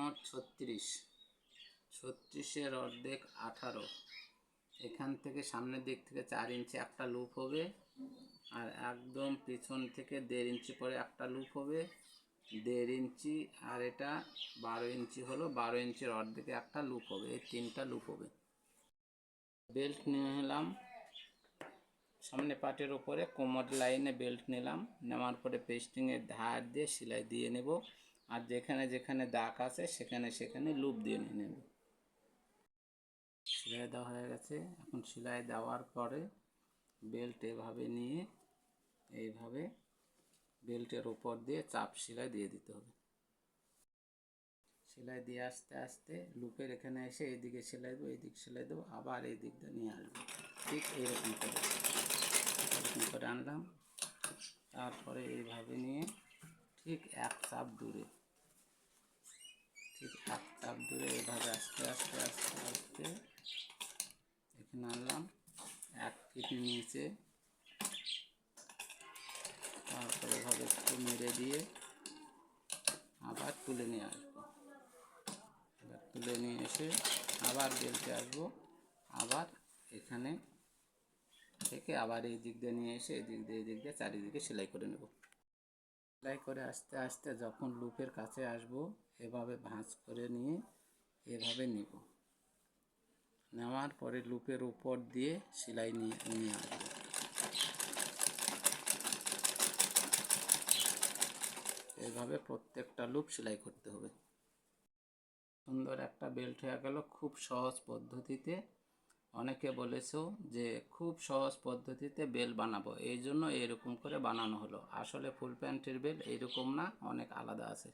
মোট 36, 36-এর অর্ধেক 18। এখান থেকে সামনের দিক থেকে 4 ইঞ্চি একটা লুপ হবে, আর একদম পিছন থেকে 1.5 ইঞ্চি পরে একটা লুপ হবে, 1.5 ইঞ্চি, আর এটা 12 ইঞ্চি হলো, 12 ইঞ্চির অর্ধেকে একটা লুপ হবে। এই 3টা লুপ হবে। বেল্ট নিয়ে নিলাম, সামনে পাটের উপরে কোমর লাইনে বেল্ট নিলাম, নেওয়ার পরে পেস্টিংয়ের ধার দিয়ে সেলাই দিয়ে নেব, আর যেখানে যেখানে দাগ আছে সেখানে সেখানে লুপ দিয়ে নিয়ে নেব। সেলাই দেওয়া হয়ে গেছে। এখন সেলাই দেওয়ার পরে বেল্ট এভাবে নিয়ে এইভাবে বেল্টের উপর দিয়ে চাপ সেলাই দিয়ে দিতে হবে। সেলাই দিয়ে আস্তে আস্তে লুপের এখানে এসে এইদিকে সেলাই দেবো, এইদিক সেলাই দেবো, আবার এই দিকটা নিয়ে আসবো। ঠিক এইরকম করে আনলাম। তারপরে এইভাবে নিয়ে ঠিক এক চাপ দূরে এইভাবে আস্তে আস্তে আস্তে আস্তে এখানে আনলাম 1 ফিট নিচে। তারপরে এভাবে একটু মেরে দিয়ে আবার তুলে নিয়ে আসবো। এবার তুলে নিয়ে এসে আবার বেল্টে আসবো, আবার এখানে থেকে আবার এই দিক দিয়ে নিয়ে এসে এই দিক দিয়ে চারিদিকে সেলাই করে নেব। সেলাই করে আস্তে আস্তে যখন লুপের কাছে আসবো, এভাবে ভাঁজ করে নিয়ে এভাবে নিব। নেওয়ার পরে লুপের উপর দিয়ে সেলাই নিয়ে আসবো। এইভাবে প্রত্যেকটা লুপ সেলাই করতে হবে। সুন্দর একটা বেল্ট হয়ে গেল খুব সহজ পদ্ধতিতে। অনেকে বলেছো যে খুব সহজ পদ্ধতিতে বেল বানাবো, এই জন্য এরকম করে বানানো হলো। আসলে ফুল প্যান্টের বেল এইরকম না, অনেক আলাদা আছে।